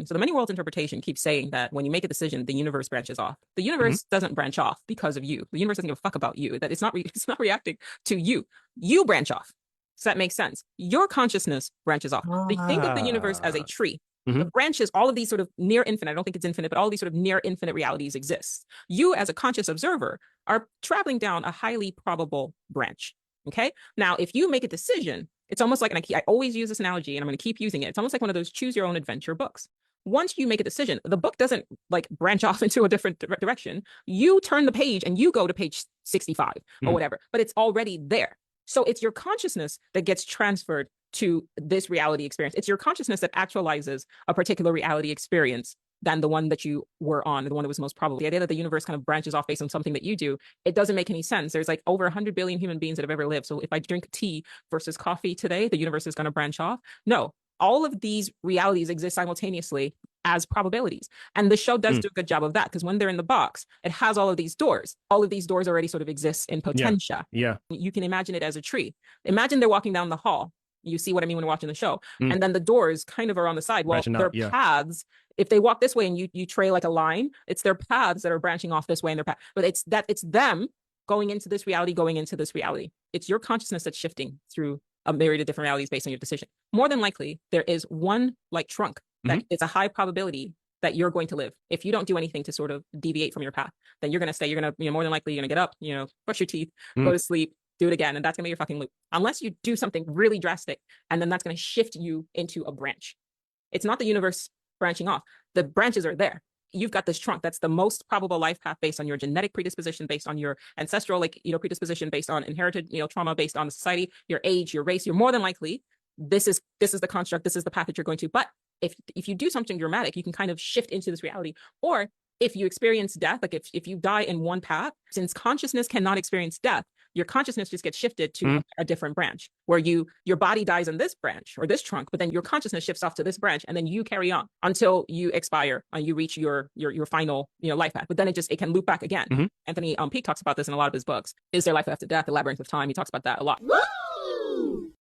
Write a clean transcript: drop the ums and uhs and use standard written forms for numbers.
So the many worlds interpretation keeps saying that when you make a decision, the universe branches off. The universe doesn't branch off because of you. The universe doesn't give a fuck about you. That it's not reacting to you. You branch off. So that makes sense. Your consciousness branches off. They think of the universe as a tree. The branches, all of these sort of near infinite, I don't think it's infinite, but all these sort of near infinite realities exist. You, as a conscious observer, are traveling down a highly probable branch. Okay. Now, if you make a decision, it's almost like, and I always use this analogy and I'm going to keep using it. It's almost like one of those choose your own adventure books. Once you make a decision, the book doesn't like branch off into a different direction. You turn the page and you go to page 65 or whatever, but it's already there. So it's your consciousness that gets transferred to this reality experience. It's your consciousness that actualizes a particular reality experience than the one that you were on, the one that was most probable. The idea that the universe kind of branches off based on something that you do, it doesn't make any sense. There's like over 100 billion human beings that have ever lived. So if I drink tea versus coffee today, the universe is going to branch off. No, all of these realities exist simultaneously as probabilities. And the show does do a good job of that, because when they're in the box, it has all of these doors. All of these doors already sort of exist in potentia. Yeah. You can imagine it as a tree. Imagine they're walking down the hall. You see what I mean when watching the show. And then the doors kind of are on the side. Well, their paths, if they walk this way and you trail like a line, it's their paths that are branching off this way in their path. But it's them going into this reality, going into this reality. It's your consciousness that's shifting through a myriad of different realities based on your decision. More than likely, there is one like trunk that it's a high probability that you're going to live. If you don't do anything to sort of deviate from your path, then you're going to stay. You're going to, more than likely, you're going to get up, brush your teeth, go to sleep, do it again. And that's going to be your fucking loop. Unless you do something really drastic, and then that's going to shift you into a branch. It's not the universe branching off. The branches are there. You've got this trunk. That's the most probable life path based on your genetic predisposition, based on your ancestral, predisposition, based on inherited, trauma, based on society, your age, your race. You're more than likely, this is the construct. This is the path that you're going to. But if you do something dramatic, you can kind of shift into this reality. Or if you experience death, like if you die in one path, since consciousness cannot experience death, your consciousness just gets shifted to a different branch, where your body dies in this branch or this trunk, but then your consciousness shifts off to this branch, and then you carry on until you expire and you reach your final life path. But then it can loop back again. Anthony Peake talks about this in a lot of his books. Is there life after death? The Labyrinth of Time. He talks about that a lot. Woo!